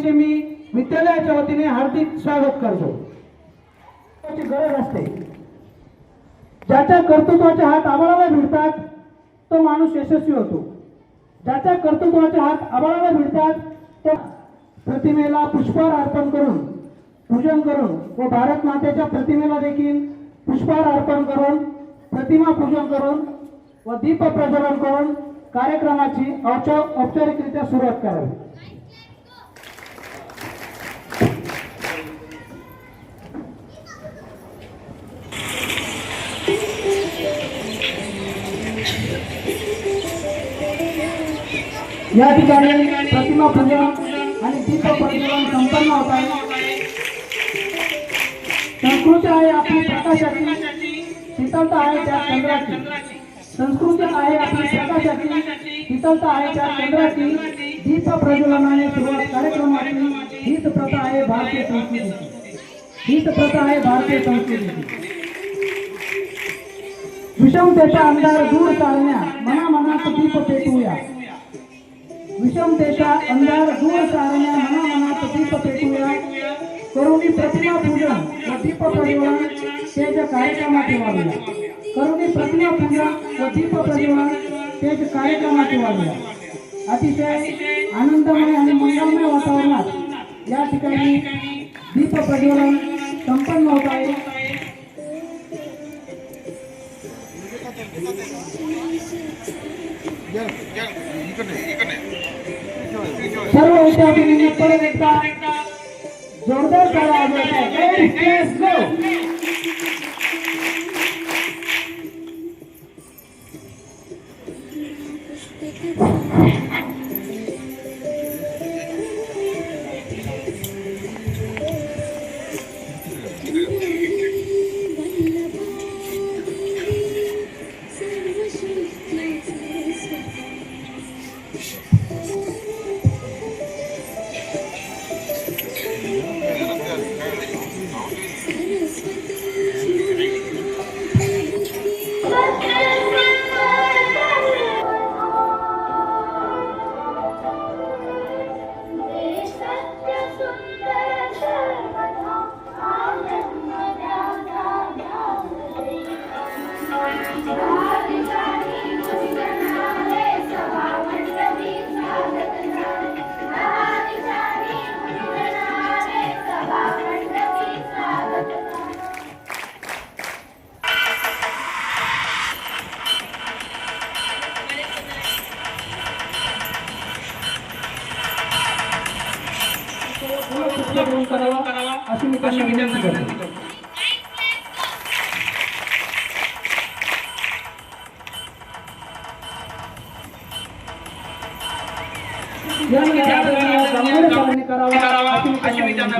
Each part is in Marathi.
यांचे मी विद्यालयाच्या वतीने हार्दिक स्वागत करतो. गरज असते, ज्याच्या कर्तृत्वाचे हात आभाळाला भिडतात तो माणूस यशस्वी होतो. ज्याच्या कर्तृत्वाचे हात आभाळाला भिडतात त्या प्रतिमेला पुष्पहार अर्पण करून पूजन करून व भारत मातेच्या प्रतिमेला देखील पुष्पहार अर्पण करून प्रतिमा पूजन करून व दीप प्रज्वलन करून कार्यक्रमाची औपचारिकरित्या सुरुवात करावी. या ठिकाणी प्रतिमा पूजन आणि दीप प्रज्वलन संपन्न होत आहे. संस्कृती आहे आपली प्रकाशाची, शीतलता आहे त्या चंद्राची. संस्कृती आहे आपली प्रकाशाची, शीतलता आहे त्या चंद्राची. दीप प्रज्वलनाने सुरुवात कार्यक्रमाची. हीच प्रथा आहे भारतीय संस्कृतीची. हीच प्रथा आहे भारतीय संस्कृतीची. विषमतेचा अंधार दूर सारण्या मनामनात दीप पेटवूया. विषमतेचा अंधार दूर सारण्या मनामनात दीप पेटवूया. करुणी प्रतिमा पूजन व दीप प्रज्वलन तेज कार्यक्रमात वाढूया. करुणी प्रतिमा पूजन व दीप प्रज्वलन तेज कार्यक्रमात वाढूया. अतिशय आनंदमय आणि मंगलमय वातावरणात या ठिकाणी दीप प्रज्वलन संपन्न होत आहे. सर्व विद्यार्थ्यांनी परत एकदा जोरदार टाळ्या वाजवायच्या. करावा अशी मी त्यांना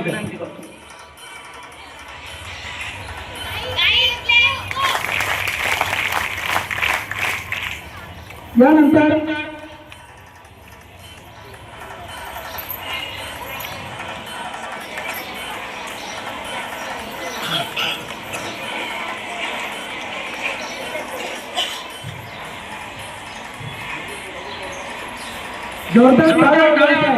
विनंती करतो. यानंतर जोरदार टाळ्या वाजवायच्या.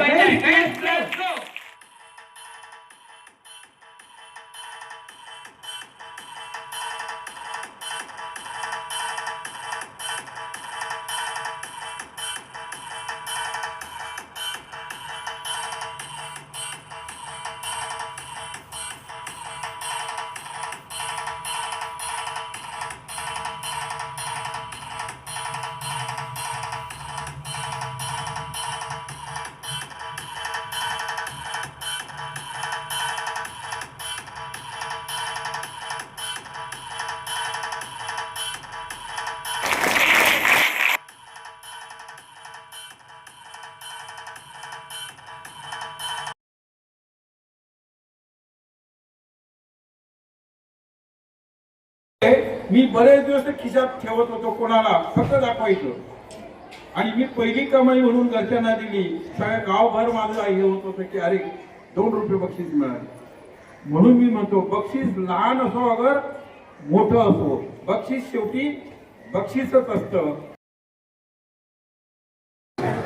मी बरेच दिवस खिशात ठेवत होतो, कोणाला फक्त दाखवायचं. आणि मी पहिली कमाई म्हणून घरच्यांना दिली. सगळ्या गावभर माझं हे होत होतं की अरे 2 रुपये बक्षीस मिळाले. म्हणून मी म्हणतो बक्षीस लहान असो अगर मोठं असो, बक्षीस शेवटी बक्षीसच असतं.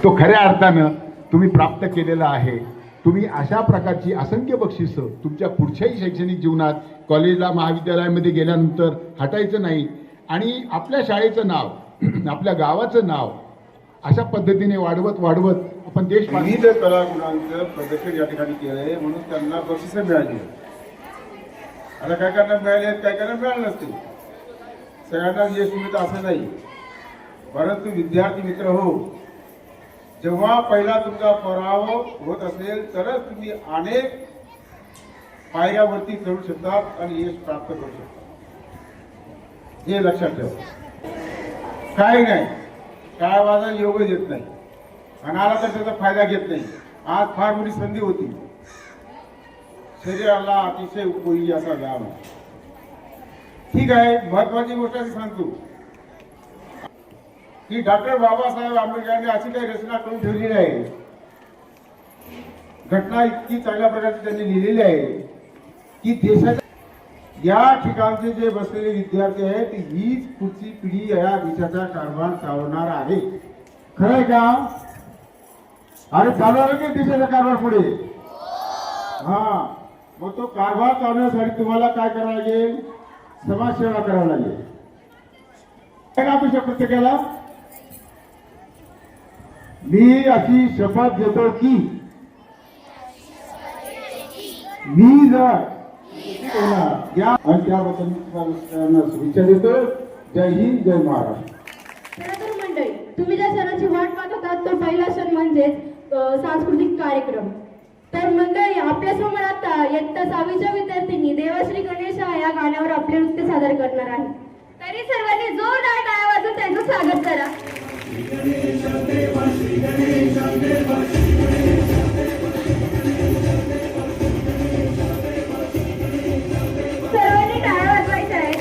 तो खऱ्या अर्थानं तुम्ही प्राप्त केलेला आहे. तुम्ही अशा प्रकारची असंख्य बक्षिसं तुमच्या पुढच्याही शैक्षणिक जीवनात कॉलेजला महाविद्यालयामध्ये गेल्यानंतर हटायचं नाही आणि आपल्या शाळेचं नाव आपल्या गावाचं नाव अशा पद्धतीने वाढवत वाढवत आपण देश विविध कलागुणांचं प्रदर्शन या ठिकाणी केलंय म्हणून त्यांना बक्षिसं मिळाली. आता काय करणार मिळाले काय करणार मिळालं नसते. सगळ्यांना यश मिळतं असं नाही. परंतु विद्यार्थी मित्र हो, जेव्हा पहिला तुमचा पराभव होत असेल तरच तुम्ही अनेक पायऱ्यावरती चढू शकतात आणि यश प्राप्त करू शकता. हे लक्षात ठेवा. काय नाही, काय वाजा योग येत नाही आणि आला तर त्याचा फायदा घेत नाही. आज फार मोठी संधी होती. शरीराला अतिशय उपयोगी असा व्यायाम. ठीक आहे, महत्वाची गोष्ट मी सांगतो की डॉक्टर बाबासाहेब आंबेडकरांनी अशी काही रचना करून ठेवलेली आहे. घटना इतकी चांगल्या प्रकारची त्यांनी लिहिलेली आहे की देशाच्या या ठिकाणचे जे बसलेले विद्यार्थी आहेत हीच पुढची पिढी या देशाचा कारभार चालवणार आहे. खरंय का? अरे चालवणार की देशाचा कारभार पुढे? हा, मग तो कारभार चालवण्यासाठी तुम्हाला काय करावं लागेल? समाजसेवा करावी लागेल. काय अपेक्षा प्रत्येकाला? मी अशी शपथ घेतो की मी जर या आणि त्याबद्दल शुभेच्छा देतो. जय हिंद, जय महाराष्ट्र. तर मंडळी, तुम्ही ज्या सणाची वाट पाहत होता तो पहिला सण म्हणजेच सांस्कृतिक कार्यक्रम. तर मंडळी, आपल्या समोर आता इयत्ता 6वीच्या विद्यार्थ्यांनी देवश्री गणेशा या गाण्यावर आपले नृत्य सादर करणार आहे. तरी सर्वांनी जोरदार टाळ्या वाजवून त्यांचं स्वागत करा. सर्वांनी टाळ्या वाजवायच्या आहेत.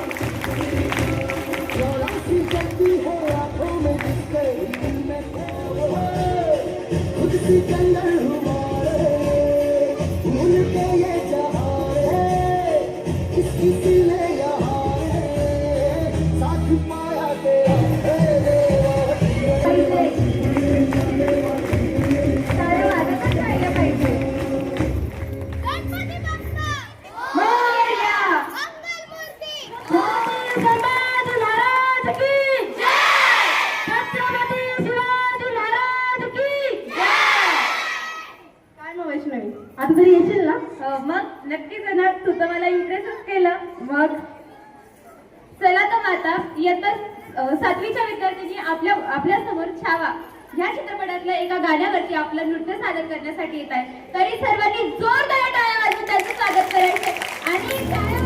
टाळ्या वाजतच राहिल्या पाहिजे. समाज महाराज की जय. छत्रपती शिवाजी महाराज की जय. काय मग वैष्णवी, आता तरी येशील ना? मग नक्कीच येणार. तू तर मला इम्प्रेसच केलं. मग चला तर आता इयत्ता 7वीच्या विद्यार्थ्यांनी आपल्या समोर छावा या चित्रपटातल्या एका गाण्यावरती आपलं नृत्य सादर करण्यासाठी येत आहे. तरी सर्वांनी जोरदार टाळ्या वाजवून त्यांचं स्वागत करायचे आणि टाळ्या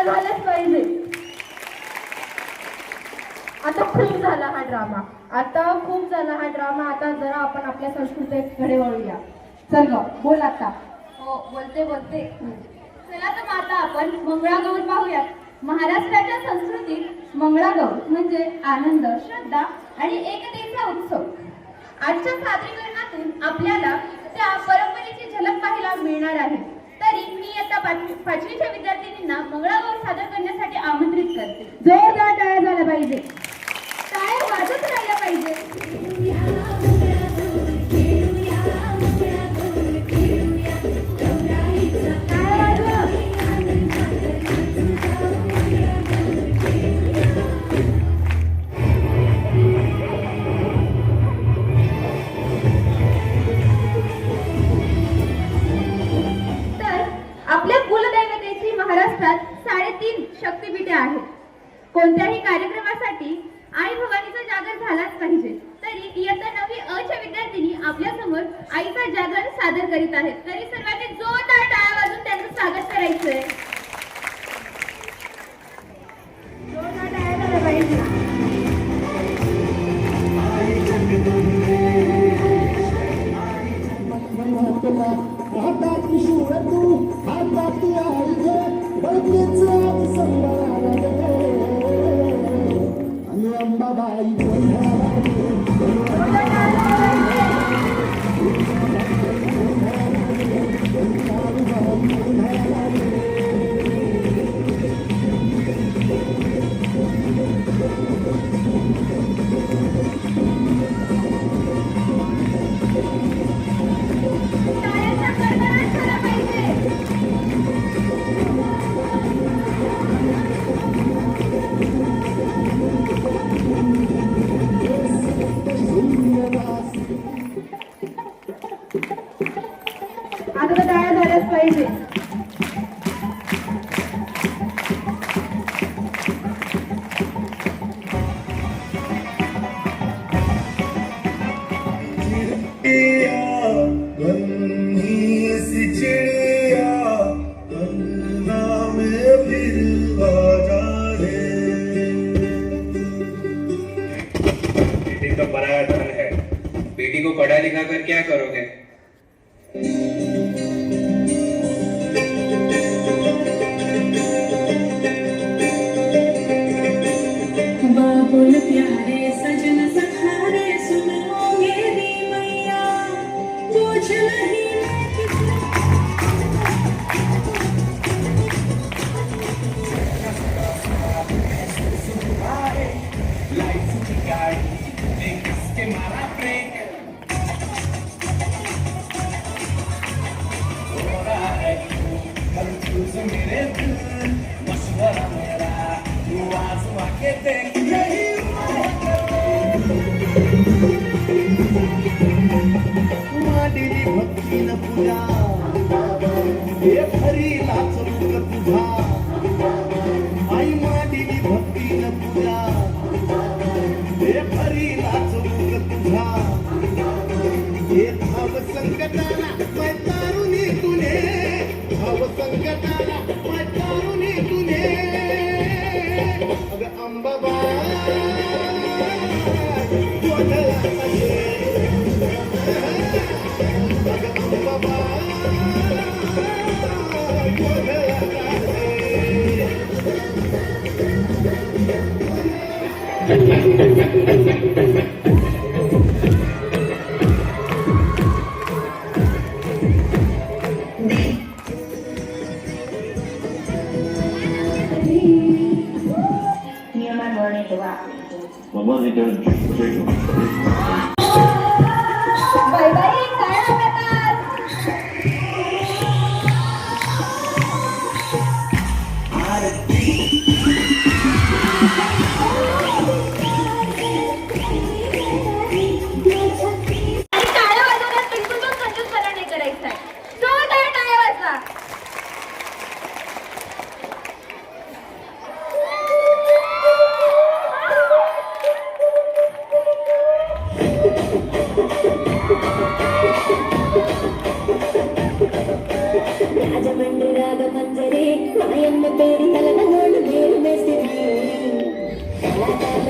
झालंच पाहिजे. आता खूप झाला हा ड्रामा. आता जरा आपण आपल्या संस्कृतीकडे वळूया. चल ग, बोल आता. हो, बोलते. चला तर आता आपण मंगळागौर पाहूयात. महाराष्ट्राच्या संस्कृतीत मंगळागौर म्हणजे आनंद, श्रद्धा आणि एकतेचा उत्सव. आजच्या सादरीकरणातून आपल्याला त्या परंपरेची झलक पाहायला मिळणार आहे. तरी मी आता 5वीच्या विद्यार्थिनींना मंगळागौर सादर करण्यासाठी आमंत्रित करते. जोरदार टाळ्या झाल्या पाहिजे. टाळ्या वाजत राहिल्या पाहिजे. सादर करीत आहेत. तरी सर्वांनी जोरदार टाळ्या वाजवून त्यांचं स्वागत करायचंय. जोरदार टाळ्या झाल्या पाहिजे. आता तर टाळ्या झाल्याच पाहिजे. बेटी तो बड़ा धन है, बेटी को पढ़ा लिखा कर क्या करोगे? बाबुल प्यारे सजन सखारे सुनो मेरी मैया, बोझ नहीं मैं किसने मांडली भक्तीन पूजा हे हरीला चमक तुझा आई मांडली भक्तीन पूजा हे हरीला चमक तुझा हे भाव संकटाला मैतारुनी तुने भाव संकटाला मैतारुनी तुने अगं अंबाबाई नियमांवर ठेवा. बाई बाई काय म्हणतात? टाळ्या वाजवण्यात बिलकुल पण कंजूसपणा नाही करायचा आहे. जोरदार टाळ्या वाजवा. రాజమండ్రి రాగమంజరి మాయమ్మ పేరి తలనోడు వేరు మేస్తిరి కళాకారుల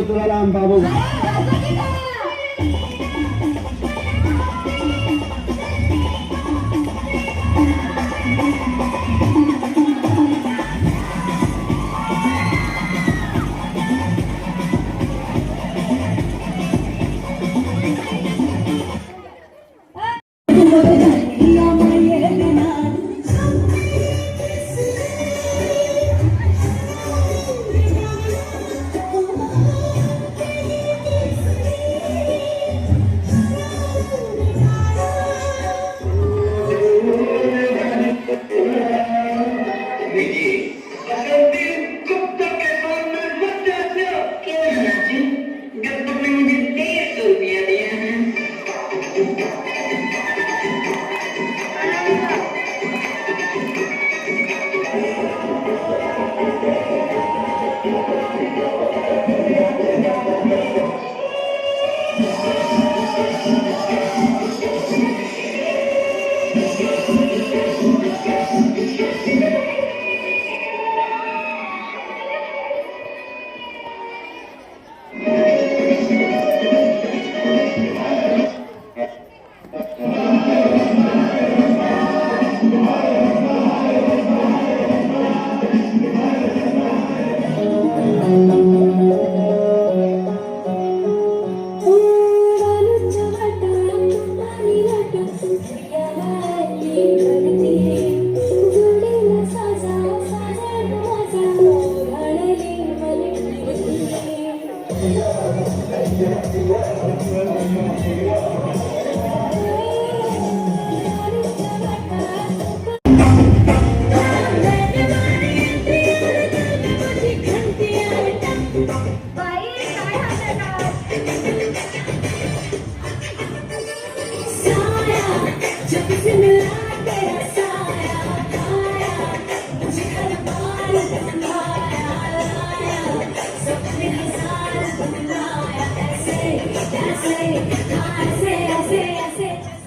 तुलाराम बाबू बाई काय हात आहे का? I say